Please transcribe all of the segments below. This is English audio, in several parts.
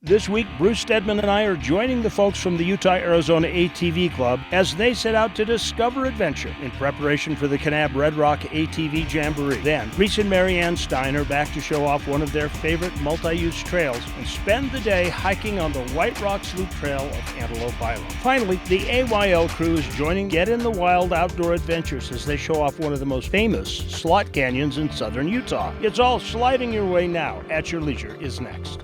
This week, Bruce Steadman and I are joining the folks from the Utah-Arizona ATV Club as they set out to discover adventure in preparation for the Kanab Red Rock ATV Jamboree. Then, Reece and Marianne Stein are back to show off one of their favorite multi-use trails and spend the day hiking on the White Rocks Loop Trail of Antelope Island. Finally, the AYL crew is joining Get in the Wild Outdoor Adventures as they show off one of the most famous slot canyons in southern Utah. It's all sliding your way now. At Your Leisure is next.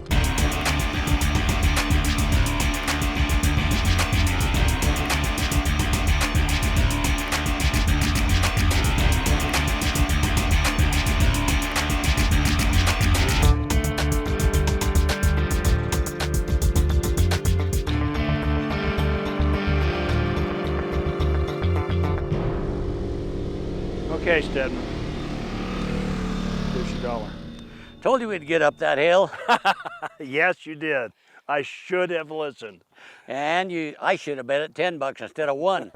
Okay, Steadman. Here's your dollar. Told you we'd get up that hill. Yes, you did. I should have listened. And I should have bet it $10 instead of $1.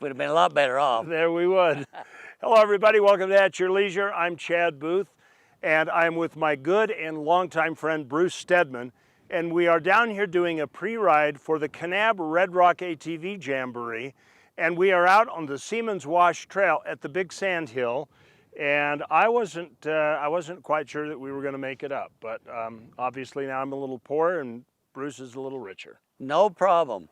Would have been a lot better off. There we would. Hello, everybody. Welcome to At Your Leisure. I'm Chad Booth, and I'm with my good and longtime friend, Bruce Steadman, and we are down here doing a pre-ride for the Kanab Red Rock ATV Jamboree, and we are out on the Siemens Wash Trail at the Big Sand Hill, and I wasn't quite sure that we were going to make it up, but obviously now I'm a little poorer and Bruce is a little richer. No problem.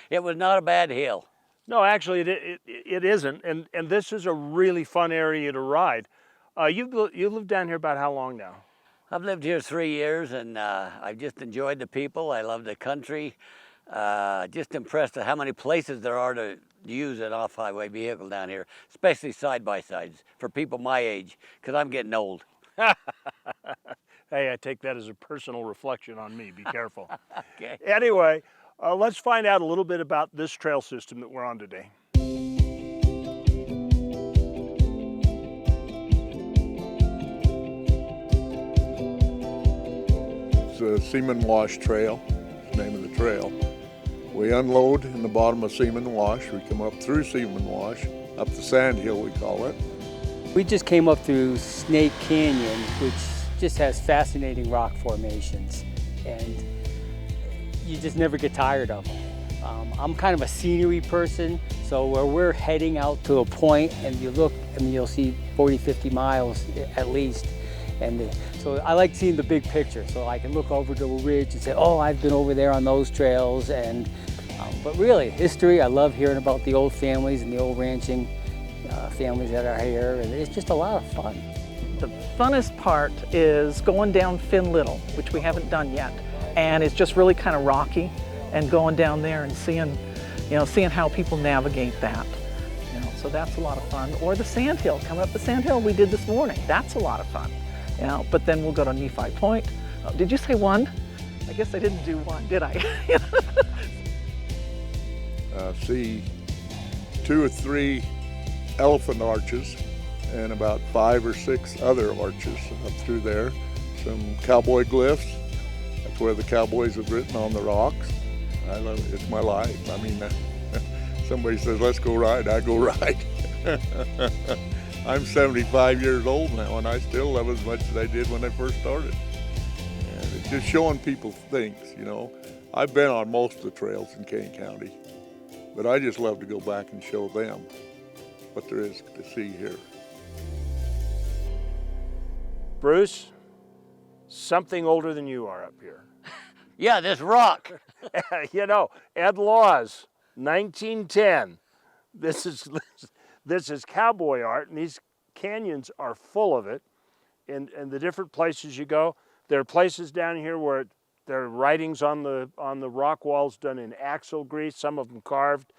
It was not a bad hill. No, actually it isn't, and this is a really fun area to ride. You've lived down here about how long now? I've lived here 3 years, and I've just enjoyed the people. I love the country. Just impressed at how many places there are to use an off-highway vehicle down here, especially side-by-sides for people my age, because I'm getting old. Hey, I take that as a personal reflection on me. Be careful. Okay. Anyway, let's find out a little bit about this trail system that we're on today. It's the Seaman Wash Trail, is the name of the trail. We unload in the bottom of Seaman Wash. We come up through Seaman Wash, up the Sand Hill we call it. We just came up through Snake Canyon, which just has fascinating rock formations, and you just never get tired of them. I'm kind of a scenery person, so where we're heading out to a point and you look and you'll see 40, 50 miles at least. And so I like seeing the big picture, so I can look over to a ridge and say, oh, I've been over there on those trails. And but really, history, I love hearing about the old families and the old ranching families that are here, and it's just a lot of fun. The funnest part is going down Fin Little, which we haven't done yet, and it's just really kind of rocky, and going down there and seeing how people navigate that. So that's a lot of fun. Or the Sand Hill, coming up the Sand Hill we did this morning. That's a lot of fun. But then we'll go to Nephi Point. Did you say one? I guess I didn't do one, did I? See 2 or 3 elephant arches and about 5 or 6 other arches up through there. Some cowboy glyphs. That's where the cowboys have written on the rocks. I love it. It's my life. I mean, somebody says, let's go ride, I go ride. I'm 75 years old now, and I still love as much as I did when I first started. And it's just showing people things, I've been on most of the trails in Kane County, but I just love to go back and show them what there is to see here. Bruce, something older than you are up here. Yeah, this rock. Ed Laws, 1910. This is cowboy art, and these canyons are full of it. And the different places you go, there are places down here where there are writings on the rock walls done in axle grease, some of them carved.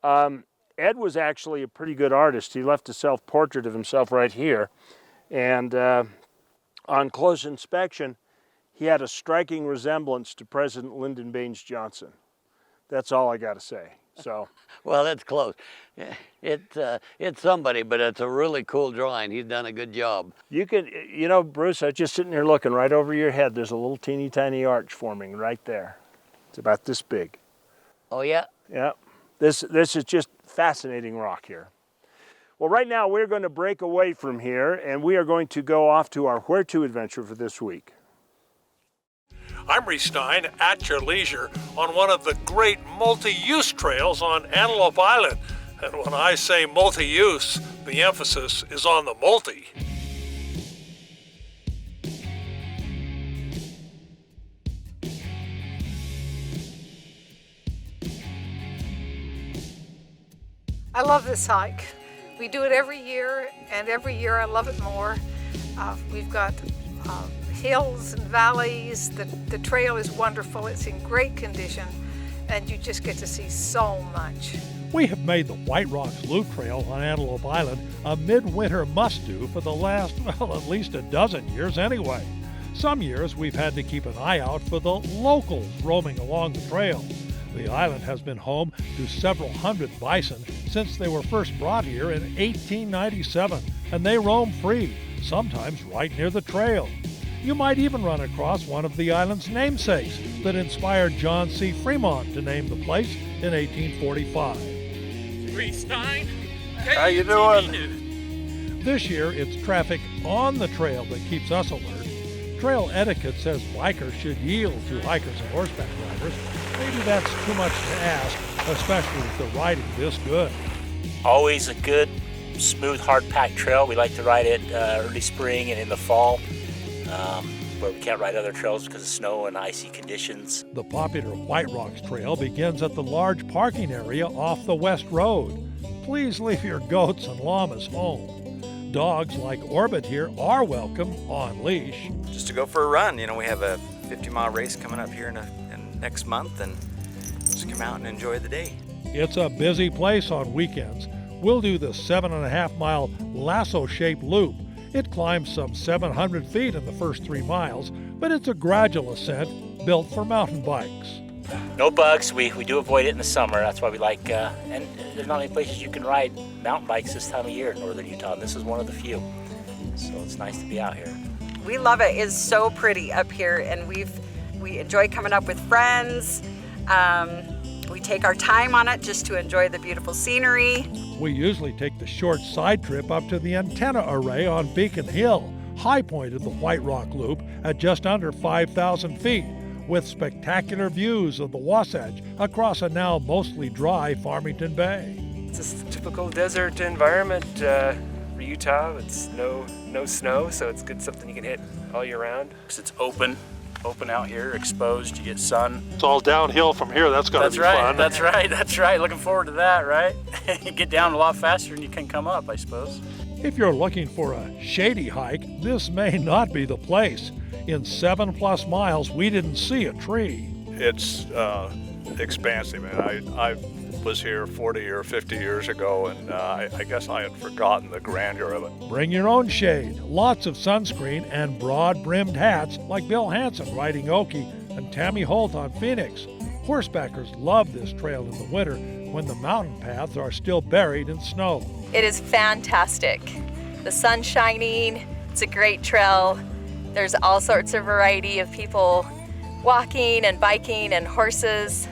Ed was actually a pretty good artist. He left a self-portrait of himself right here. And on close inspection, he had a striking resemblance to President Lyndon Baines Johnson. That's all I got to say. So, well, that's close. It's somebody, but it's a really cool drawing. He's done a good job. You could, Bruce, I was just sitting here looking right over your head. There's a little teeny tiny arch forming right there. It's about this big. Oh, yeah? Yeah. This is just fascinating rock here. Well, right now we're going to break away from here, and we are going to go off to our where to adventure for this week. I'm Reece Stein at your leisure on one of the great multi-use trails on Antelope Island. And when I say multi-use, the emphasis is on the multi. I love this hike. We do it every year, and every year I love it more. We've got hills and valleys. The trail is wonderful. It's in great condition, and you just get to see so much. We have made the White Rocks Loop Trail on Antelope Island a midwinter must-do for the last, well, at least a dozen years anyway. Some years we've had to keep an eye out for the locals roaming along the trail. The island has been home to several hundred bison since they were first brought here in 1897, and they roam free, sometimes right near the trail. You might even run across one of the island's namesakes that inspired John C. Fremont to name the place in 1845. Reece Stein, How you ATV doing? News. This year, it's traffic on the trail that keeps us alert. Trail etiquette says bikers should yield to hikers and horseback riders. Maybe that's too much to ask, especially with the riding this good. Always a good, smooth, hard-packed trail. We like to ride it early spring and in the fall, where we can't ride other trails because of snow and icy conditions. The popular White Rocks Trail begins at the large parking area off the West Road. Please leave your goats and llamas home. Dogs like Orbit here are welcome on leash. Just to go for a run. You know, we have a 50-mile race coming up here in next month, and just come out and enjoy the day. It's a busy place on weekends. We'll do the 7.5-mile lasso-shaped loop. It climbs some 700 feet in the first 3 miles, but it's a gradual ascent built for mountain bikes. No bugs. We do avoid it in the summer. That's why we like, and there's not many places you can ride mountain bikes this time of year in northern Utah, and this is one of the few. So it's nice to be out here. We love it. It's so pretty up here, and we enjoy coming up with friends. We take our time on it just to enjoy the beautiful scenery. We usually take the short side trip up to the antenna array on Beacon Hill, high point of the White Rock Loop at just under 5,000 feet, with spectacular views of the Wasatch across a now mostly dry Farmington Bay. It's just a typical desert environment for Utah. It's no snow, so it's good, something you can hit all year round. Because it's open out here, exposed, you get sun. It's all downhill from here. That's gotta be fun. That's right. Looking forward to that, right? You get down a lot faster than you can come up, I suppose. If you're looking for a shady hike, this may not be the place. In 7+ miles, we didn't see a tree. It's expansive, and I was here 40 or 50 years ago, and I guess I had forgotten the grandeur of it. Bring your own shade, lots of sunscreen, and broad-brimmed hats like Bill Hansen riding Okie and Tammy Holt on Phoenix. Horsebackers love this trail in the winter when the mountain paths are still buried in snow. It is fantastic. The sun's shining, it's a great trail. There's all sorts of variety of people walking and biking and horses.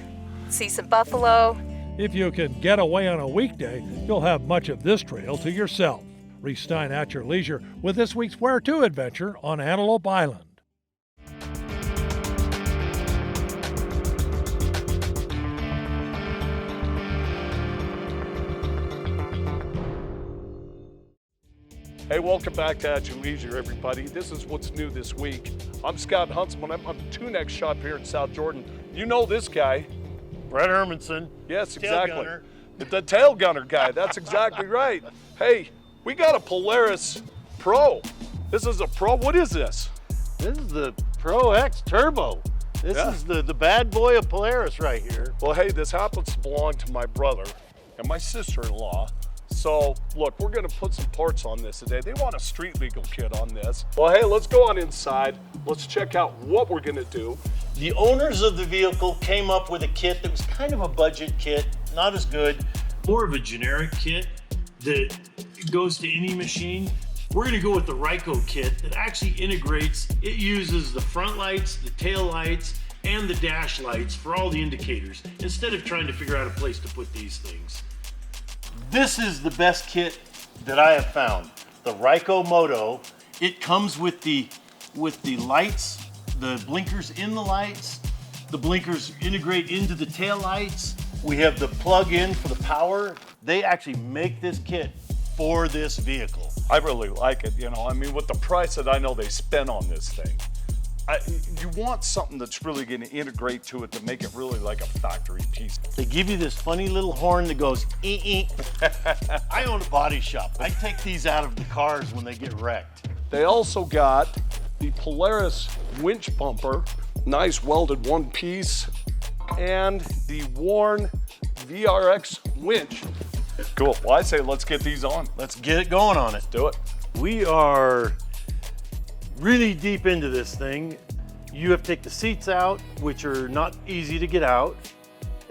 See some buffalo. If you can get away on a weekday, you'll have much of this trail to yourself. Reece Stein at your leisure with this week's Where To adventure on Antelope Island. Hey, welcome back to At Your Leisure, everybody. This is what's new this week. I'm Scott Huntsman. I'm on Two Neck Shop here in South Jordan. You know this guy. Brett Hermanson. Yes, Tail exactly. gunner. The tail gunner guy. That's exactly right. Hey, we got a Polaris Pro. This is a Pro. What is this? This is the Pro X Turbo. This is the bad boy of Polaris right here. Well, hey, this happens to belong to my brother and my sister-in-law. So, look, we're gonna put some parts on this today. They want a street legal kit on this. Well, hey, let's go on inside. Let's check out what we're gonna do. The owners of the vehicle came up with a kit that was kind of a budget kit, not as good, more of a generic kit that goes to any machine. We're gonna go with the Ryko kit that actually integrates. It uses the front lights, the tail lights, and the dash lights for all the indicators, instead of trying to figure out a place to put these things. This is the best kit that I have found. The Ryko Moto. It comes with the lights, the blinkers in the lights. The blinkers integrate into the tail lights. We have the plug-in for the power. They actually make this kit for this vehicle. I really like it, you know. I mean, with the price that I know they spent on this thing, you want something that's really going to integrate to it to make it really like a factory piece. They give you this funny little horn that goes, ee. I own a body shop. I take these out of the cars when they get wrecked. They also got the Polaris winch bumper, nice welded one piece, and the Warn VRX winch. Cool. Well, I say let's get these on. Let's get it going on it. Do it. We are really deep into this thing. You have to take the seats out, which are not easy to get out.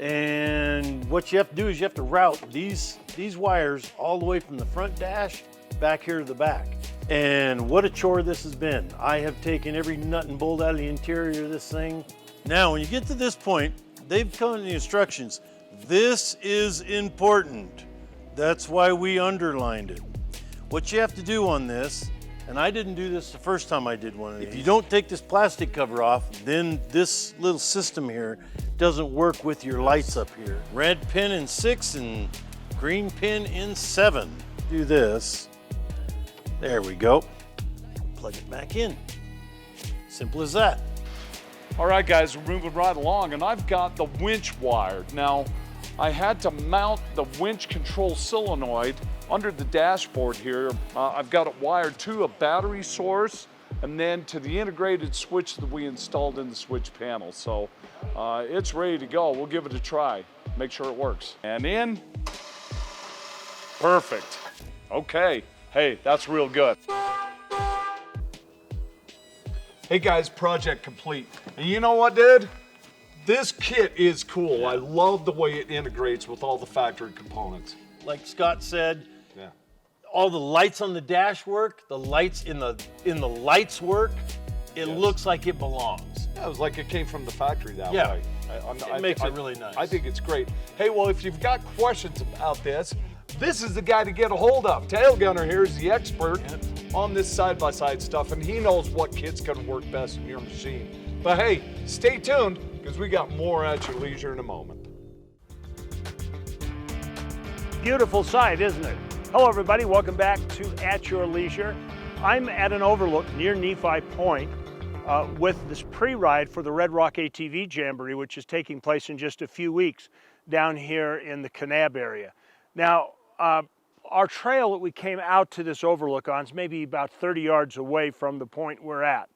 And what you have to do is you have to route these wires all the way from the front dash back here to the back. And what a chore this has been. I have taken every nut and bolt out of the interior of this thing. Now, when you get to this point, they've come in the instructions. This is important. That's why we underlined it. What you have to do on this, and I didn't do this the first time I did one of these. If you don't take this plastic cover off, then this little system here doesn't work with your lights up here. Red pin in 6 and green pin in 7. Do this. There we go. Plug it back in. Simple as that. All right, guys, we're moving right along, and I've got the winch wired. Now, I had to mount the winch control solenoid under the dashboard here. I've got it wired to a battery source and then to the integrated switch that we installed in the switch panel. So it's ready to go. We'll give it a try. Make sure it works. And in. Perfect. Okay. Hey, that's real good. Hey guys, project complete. And you know what, dude? This kit is cool. Yeah. I love the way it integrates with all the factory components. Like Scott said, all the lights on the dash work, the lights in the lights work. It looks like it belongs. Yeah, it was like it came from the factory that way. It makes it really nice. I think it's great. Hey, well, if you've got questions about this is the guy to get a hold of. Tail Gunner here is the expert on this side-by-side stuff, and he knows what kit's gonna work best in your machine. But hey, stay tuned, because we got more at your leisure in a moment. Beautiful sight, isn't it? Hello everybody, welcome back to At Your Leisure. I'm at an overlook near Nephi Point with this pre-ride for the Red Rock ATV Jamboree, which is taking place in just a few weeks down here in the Kanab area. Now, our trail that we came out to this overlook on is maybe about 30 yards away from the point we're at.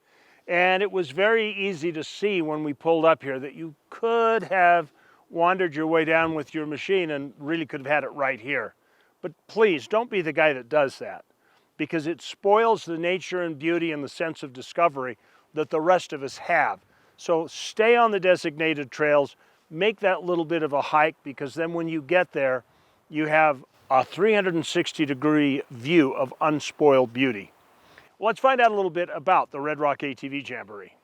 And it was very easy to see when we pulled up here that you could have wandered your way down with your machine and really could have had it right here. But please, don't be the guy that does that, because it spoils the nature and beauty and the sense of discovery that the rest of us have. So stay on the designated trails, make that little bit of a hike, because then when you get there, you have a 360-degree view of unspoiled beauty. Well, let's find out a little bit about the Red Rock ATV Jamboree.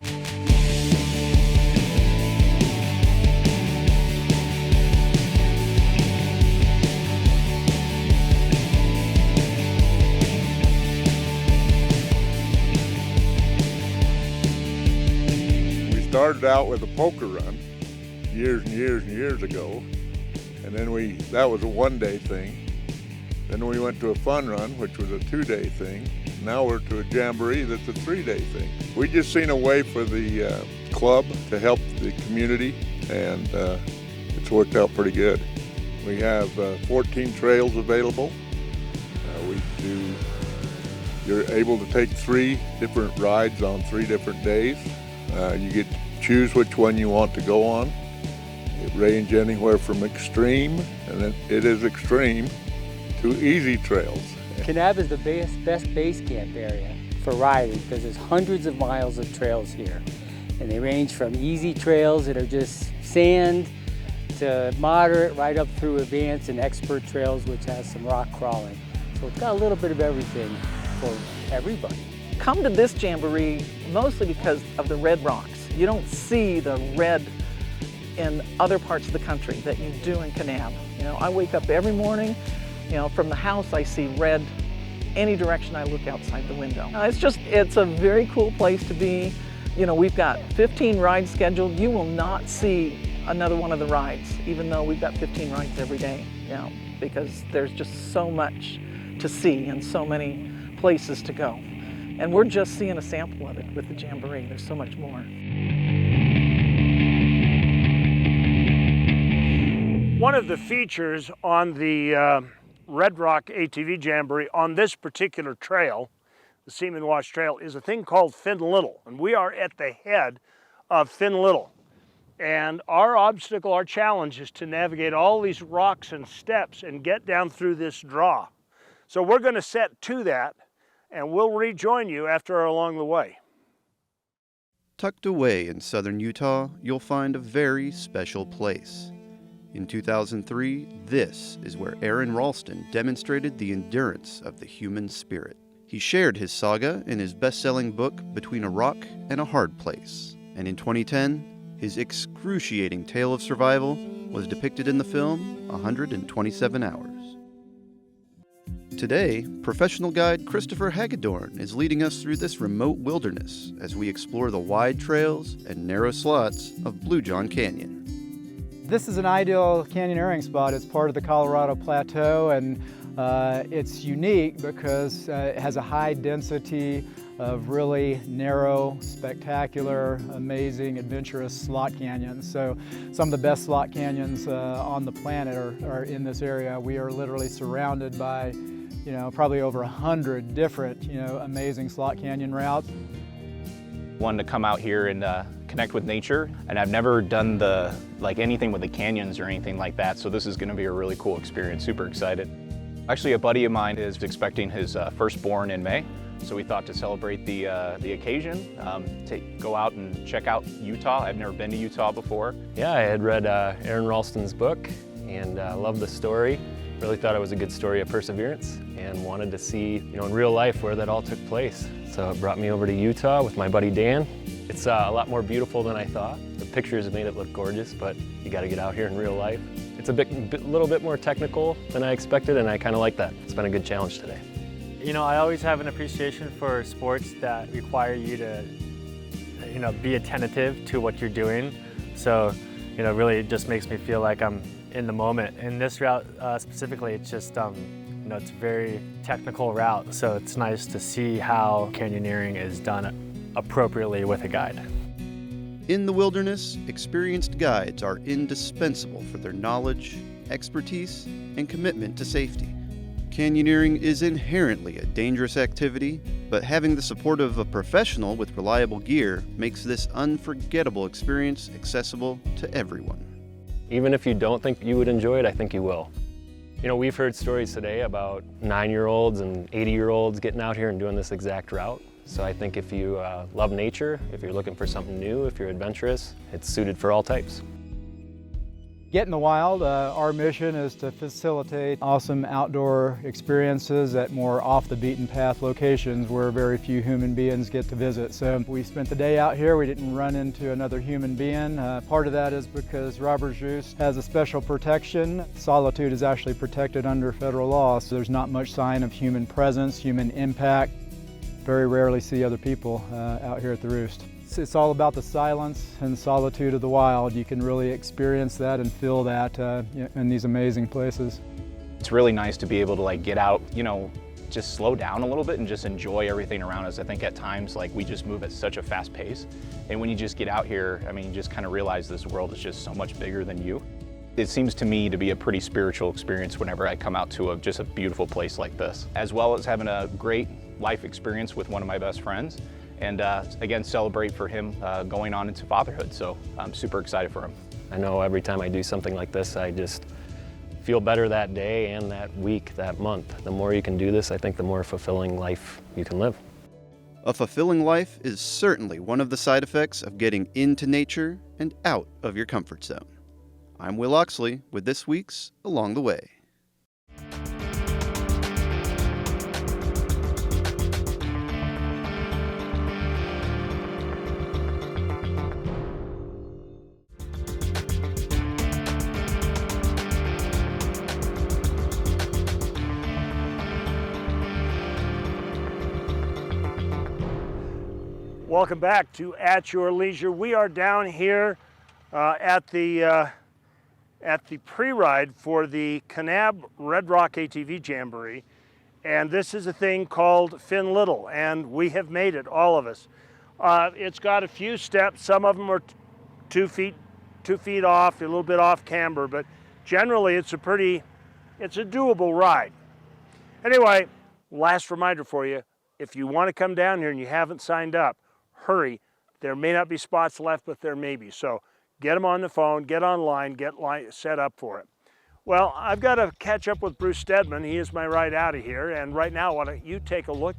We started out with a poker run years and years and years ago, and then that was a one-day thing. Then we went to a fun run, which was a 2-day thing. Now we're to a jamboree that's a 3-day thing. We just seen a way for the club to help the community, and it's worked out pretty good. We have 14 trails available. You're able to take 3 different rides on 3 different days. You get to choose which one you want to go on. It ranges anywhere from extreme, and it is extreme, to easy trails. Kanab is the best base camp area for riding because there's hundreds of miles of trails here. And they range from easy trails that are just sand to moderate right up through advanced and expert trails which has some rock crawling. So it's got a little bit of everything for everybody. Come to this jamboree mostly because of the red rocks. You don't see the red in other parts of the country that you do in Kanab. You know, I wake up every morning, you know, from the house I see red any direction I look outside the window. It's a very cool place to be. You know, we've got 15 rides scheduled. You will not see another one of the rides, even though we've got 15 rides every day, you know, because there's just so much to see and so many places to go. And we're just seeing a sample of it with the Jamboree. There's so much more. One of the features on the Red Rock ATV Jamboree on this particular trail, the Seaman Wash Trail, is a thing called Fin Little. And we are at the head of Fin Little. And our obstacle, our challenge is to navigate all these rocks and steps and get down through this draw. So we're going to set to that, and we'll rejoin you after or along the way. Tucked away in southern Utah, you'll find a very special place. In 2003, this is where Aaron Ralston demonstrated the endurance of the human spirit. He shared his saga in his best-selling book, Between a Rock and a Hard Place. And in 2010, his excruciating tale of survival was depicted in the film 127 Hours. Today, professional guide Christopher Hagedorn is leading us through this remote wilderness as we explore the wide trails and narrow slots of Blue John Canyon. This is an ideal canyoneering spot. It's part of the Colorado Plateau, and it's unique because it has a high density of really narrow, spectacular, amazing, adventurous slot canyons. So some of the best slot canyons on the planet are in this area. We are literally surrounded by, probably over 100 different, amazing slot canyon routes. Wanted to come out here and connect with nature, and I've never done anything with the canyons or anything like that, so this is going to be a really cool experience. Super excited. Actually, a buddy of mine is expecting his firstborn in May, so we thought to celebrate the occasion, go out and check out Utah. I've never been to Utah before. Yeah, I had read Aaron Ralston's book and loved the story. Really thought it was a good story of perseverance and wanted to see, in real life where that all took place. So it brought me over to Utah with my buddy Dan. It's a lot more beautiful than I thought. The pictures made it look gorgeous, but you got to get out here in real life. It's a little bit more technical than I expected, and I kind of like that. It's been a good challenge today. I always have an appreciation for sports that require you to, be attentive to what you're doing. So, really it just makes me feel like I'm in the moment. In this route specifically, it's just, it's a very technical route, so it's nice to see how canyoneering is done appropriately with a guide. In the wilderness, experienced guides are indispensable for their knowledge, expertise, and commitment to safety. Canyoneering is inherently a dangerous activity, but having the support of a professional with reliable gear makes this unforgettable experience accessible to everyone. Even if you don't think you would enjoy it, I think you will. We've heard stories today about 9-year-olds and 80-year-olds getting out here and doing this exact route. So I think if you love nature, if you're looking for something new, if you're adventurous, it's suited for all types. Get in the wild. Our mission is to facilitate awesome outdoor experiences at more off the beaten path locations where very few human beings get to visit. So we spent the day out here. We didn't run into another human being. Part of that is because Robert Juice has a special protection. Solitude is actually protected under federal law, so there's not much sign of human presence, human impact. Very rarely see other people out here at the Roost. It's all about the silence and solitude of the wild. You can really experience that and feel that in these amazing places. It's really nice to be able to get out, just slow down a little bit and just enjoy everything around us. I think at times we just move at such a fast pace, and when you just get out here, you just kind of realize this world is just so much bigger than you. It seems to me to be a pretty spiritual experience whenever I come out to just a beautiful place like this, as well as having a great life experience with one of my best friends. And again, celebrate for him going on into fatherhood. So I'm super excited for him. I know every time I do something like this, I just feel better that day and that week, that month. The more you can do this, I think the more fulfilling life you can live. A fulfilling life is certainly one of the side effects of getting into nature and out of your comfort zone. I'm Will Oxley with this week's Along the Way. Welcome back to At Your Leisure. We are down here at the pre-ride for the Kanab Red Rock ATV Jamboree, and this is a thing called Finn Little, and we have made it, all of us. It's got a few steps. Some of them are 2 feet off, a little bit off camber, but generally it's a doable ride. Anyway, last reminder for you, if you want to come down here and you haven't signed up, hurry. There may not be spots left, but there may be. So get them on the phone, get online, get set up for it. Well, I've got to catch up with Bruce Steadman. He is my ride out of here. And right now, why don't you take a look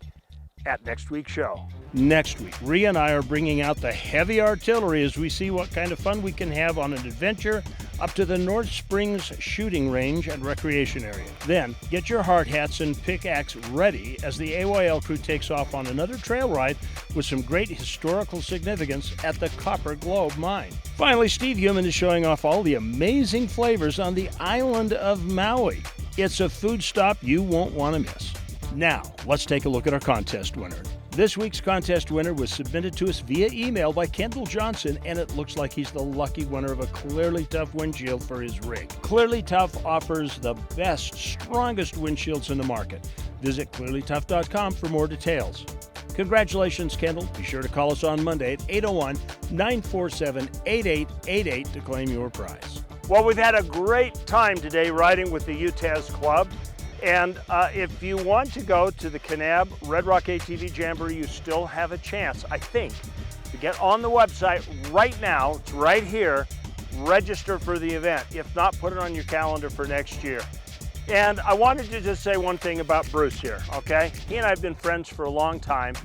at next week's show. Next week, Rhea and I are bringing out the heavy artillery as we see what kind of fun we can have on an adventure up to the North Springs shooting range and recreation area. Then, get your hard hats and pickaxe ready as the AYL crew takes off on another trail ride with some great historical significance at the Copper Globe Mine. Finally, Steve Human is showing off all the amazing flavors on the island of Maui. It's a food stop you won't want to miss. Now, let's take a look at our contest winner. This week's contest winner was submitted to us via email by Kendall Johnson, and it looks like he's the lucky winner of a Clearly Tough windshield for his rig. Clearly Tough offers the best, strongest windshields in the market. Visit clearlytough.com for more details. Congratulations, Kendall. Be sure to call us on Monday at 801-947-8888 to claim your prize. Well, we've had a great time today riding with the UTAS Club. And if you want to go to the Kanab Red Rock ATV Jamboree, you still have a chance, I think, to get on the website right now. It's right here. Register for the event. If not, put it on your calendar for next year. And I wanted to just say one thing about Bruce here, okay? He and I have been friends for a long time.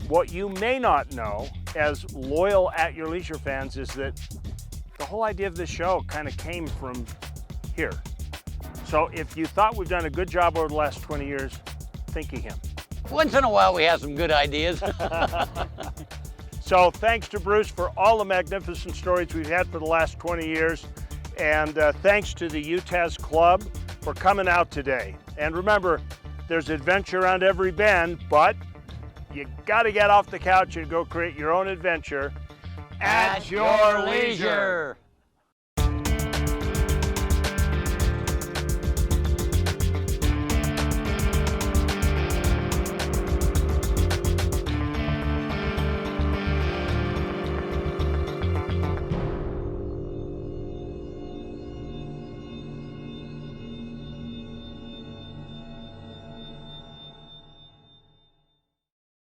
What you may not know, as loyal At Your Leisure fans, is that the whole idea of this show kind of came from here. So if you thought we've done a good job over the last 20 years, think of him. Once in a while we have some good ideas. So thanks to Bruce for all the magnificent stories we've had for the last 20 years. And thanks to the UTAS Club for coming out today. And remember, there's adventure around every bend, but you got to get off the couch and go create your own adventure at your leisure.